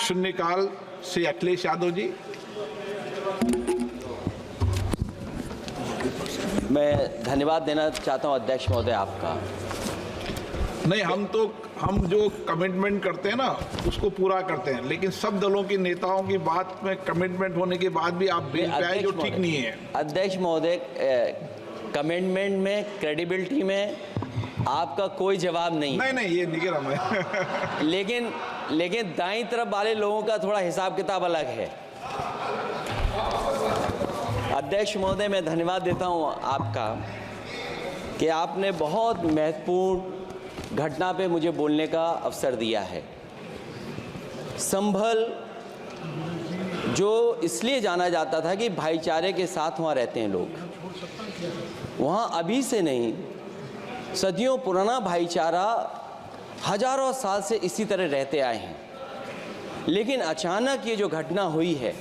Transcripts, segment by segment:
शून्यकाल से अखिलेश यादव जी। मैं धन्यवाद देना चाहता हूं अध्यक्ष महोदय आपका। नहीं, हम जो कमिटमेंट करते हैं ना उसको पूरा करते हैं, लेकिन सब दलों के नेताओं की बात में कमिटमेंट होने के बाद भी आप बेंच पे आए जो ठीक नहीं है। अध्यक्ष महोदय, कमिटमेंट में, क्रेडिबिलिटी में आपका कोई जवाब नहीं। नहीं, ये नहीं कह रहा मैं। लेकिन दाईं तरफ वाले लोगों का थोड़ा हिसाब किताब अलग है। अध्यक्ष महोदय, मैं धन्यवाद देता हूं आपका कि आपने बहुत महत्वपूर्ण घटना पे मुझे बोलने का अवसर दिया है। संभल जो इसलिए जाना जाता था कि भाईचारे के साथ वहाँ रहते हैं लोग, वहाँ अभी से नहीं, सदियों पुराना भाईचारा हजारों साल से इसी तरह रहते आए हैं। लेकिन अचानक ये जो घटना हुई है,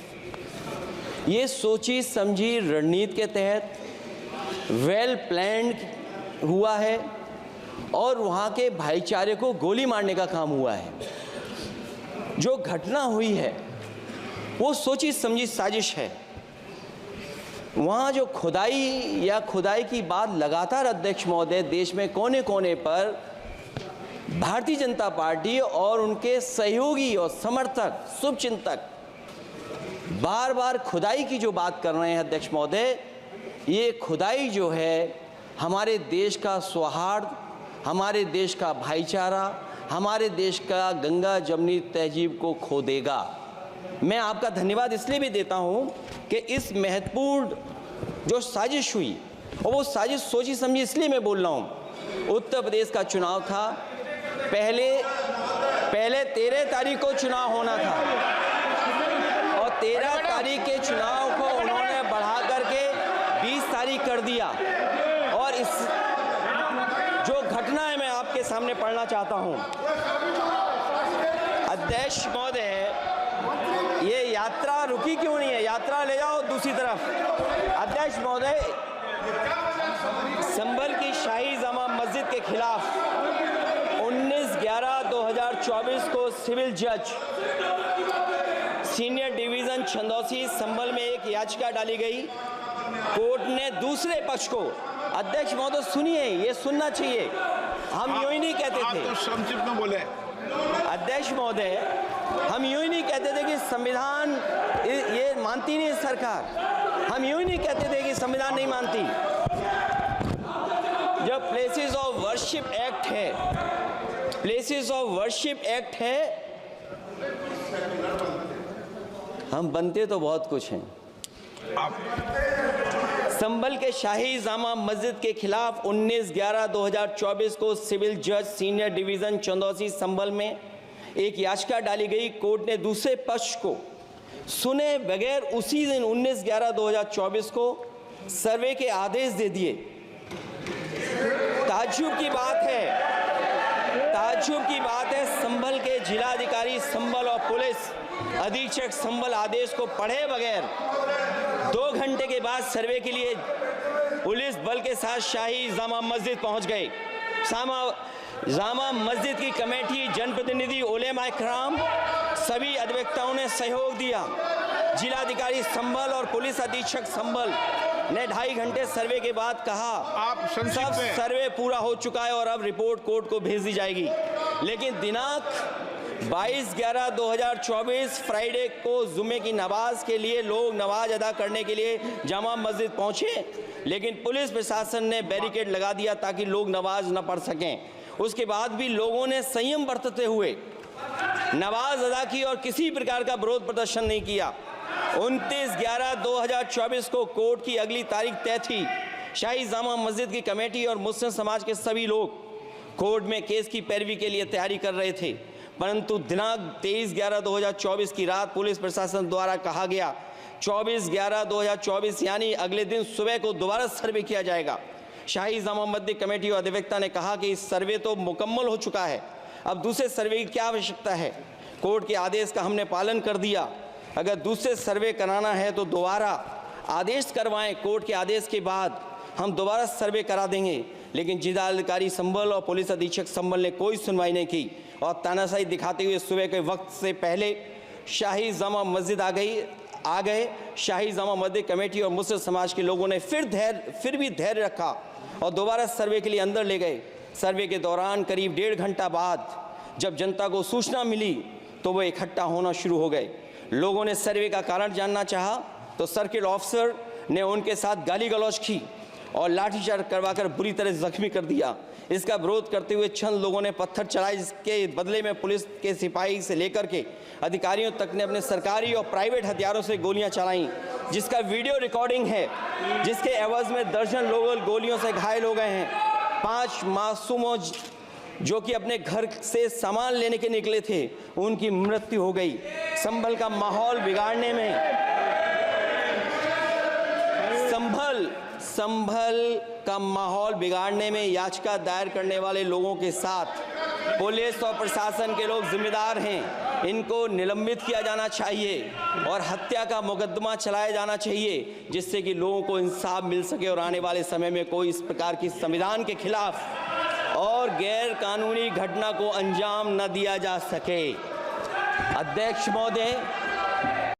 ये सोची समझी रणनीति के तहत वेल प्लान्ड हुआ है और वहाँ के भाईचारे को गोली मारने का काम हुआ है। जो घटना हुई है वो सोची समझी साजिश है। वहाँ जो खुदाई की बात लगातार अध्यक्ष महोदय देश में कोने कोने पर भारतीय जनता पार्टी और उनके सहयोगी और समर्थक, शुभचिंतक बार बार खुदाई की जो बात कर रहे हैं अध्यक्ष महोदय, ये खुदाई जो है हमारे देश का सौहार्द, हमारे देश का भाईचारा, हमारे देश का गंगा जमनी तहजीब को खो देगा। मैं आपका धन्यवाद इसलिए भी देता हूं कि इस महत्वपूर्ण जो साजिश हुई, और वो साजिश सोची समझी इसलिए मैं बोल रहा हूं। उत्तर प्रदेश का चुनाव था, पहले 13 तारीख को चुनाव होना था और 13 तारीख के चुनाव को उन्होंने बढ़ा करके 20 तारीख कर दिया। और इस जो घटना है मैं आपके सामने पढ़ना चाहता हूं। अध्यक्ष महोदय, ये यात्रा रुकी क्यों नहीं है? यात्रा ले जाओ दूसरी तरफ। अध्यक्ष महोदय, संभल की शाही जामा मस्जिद के खिलाफ 19/11/2024 को सिविल जज सीनियर डिवीजन छंदौसी संभल में एक याचिका डाली गई। कोर्ट ने दूसरे पक्ष को, अध्यक्ष महोदय सुनिए, ये सुनना चाहिए, हम यूं ही नहीं कहते थे। तो संक्षिप्त में बोले। अध्यक्ष महोदय, हम यूं ही नहीं कहते थे कि संविधान ये मानती नहीं सरकार। हम यूं ही नहीं कहते थे कि संविधान नहीं मानती। जब प्लेसेस ऑफ वर्शिप एक्ट है, प्लेसेस ऑफ वर्शिप एक्ट है, हम बनते तो बहुत कुछ हैं। संभल के शाही जामा मस्जिद के खिलाफ 19/11/2024 को सिविल जज सीनियर डिवीजन चंदौसी संभल में एक याचिका डाली गई। कोर्ट ने दूसरे पक्ष को सुने बगैर उसी दिन 19/11/2024 को सर्वे के आदेश दे दिए। ताज्जुब की बात है, संभल के जिलाधिकारी संभल और पुलिस अधीक्षक संभल आदेश को पढ़े बगैर 2 घंटे के बाद सर्वे के लिए पुलिस बल के साथ शाही जामा मस्जिद पहुंच गए। जामा मस्जिद की कमेटी, जनप्रतिनिधि, उलेमा इकराम, सभी अधिवक्ताओं ने सहयोग दिया। जिलाधिकारी संभल और पुलिस अधीक्षक संभल ने 2.5 घंटे सर्वे के बाद कहा सब सर्वे पूरा हो चुका है और अब रिपोर्ट कोर्ट को भेज दी जाएगी। लेकिन दिनांक 22/11/2024 फ्राइडे को जुमे की नमाज के लिए लोग नमाज अदा करने के लिए जामा मस्जिद पहुंचे, लेकिन पुलिस प्रशासन ने बैरिकेड लगा दिया ताकि लोग नमाज न पढ़ सकें। उसके बाद भी लोगों ने संयम बरतते हुए नमाज अदा की और किसी प्रकार का विरोध प्रदर्शन नहीं किया। 29/11/2024 को कोर्ट की अगली तारीख तय थी। शाही जामा मस्जिद की कमेटी और मुस्लिम समाज के सभी लोग कोर्ट में केस की पैरवी के लिए तैयारी कर रहे थे, परंतु दिनांक 23/11/2024 की रात पुलिस प्रशासन द्वारा कहा गया 24/11/2024 यानी अगले दिन सुबह को दोबारा सर्वे किया जाएगा। शाही जामा मस्जिद कमेटी और अधिवक्ता ने कहा कि इस सर्वे तो मुकम्मल हो चुका है, अब दूसरे सर्वे की क्या आवश्यकता है? कोर्ट के आदेश का हमने पालन कर दिया। अगर दूसरे सर्वे कराना है तो दोबारा आदेश करवाएं, कोर्ट के आदेश के बाद हम दोबारा सर्वे करा देंगे। लेकिन जिलाधिकारी संभल और पुलिस अधीक्षक संभल ने कोई सुनवाई नहीं की और तानाशाही दिखाते हुए सुबह के वक्त से पहले शाही जामा मस्जिद आ गए। शाही जामा मस्जिद कमेटी और मुस्लिम समाज के लोगों ने फिर भी धैर्य रखा और दोबारा सर्वे के लिए अंदर ले गए। सर्वे के दौरान करीब 1.5 घंटा बाद जब जनता को सूचना मिली तो वो इकट्ठा होना शुरू हो गए। लोगों ने सर्वे का कारण जानना चाहा तो सर्किल ऑफिसर ने उनके साथ गाली गलौज की और लाठीचार्ज करवाकर बुरी तरह जख्मी कर दिया। इसका विरोध करते हुए चंद लोगों ने पत्थर चलाए, जिसके बदले में पुलिस के सिपाही से लेकर के अधिकारियों तक ने अपने सरकारी और प्राइवेट हथियारों से गोलियां चलाईं, जिसका वीडियो रिकॉर्डिंग है, जिसके एवज में दर्जन लोग गोलियों से घायल हो गए हैं। 5 मासूमों जो कि अपने घर से सामान लेने के निकले थे, उनकी मृत्यु हो गई। संभल का माहौल बिगाड़ने में संभल का माहौल बिगाड़ने में याचिका दायर करने वाले लोगों के साथ पुलिस और प्रशासन के लोग जिम्मेदार हैं। इनको निलंबित किया जाना चाहिए और हत्या का मुकदमा चलाया जाना चाहिए, जिससे कि लोगों को इंसाफ मिल सके और आने वाले समय में कोई इस प्रकार की संविधान के खिलाफ और गैर कानूनी घटना को अंजाम न दिया जा सके। अध्यक्ष महोदय,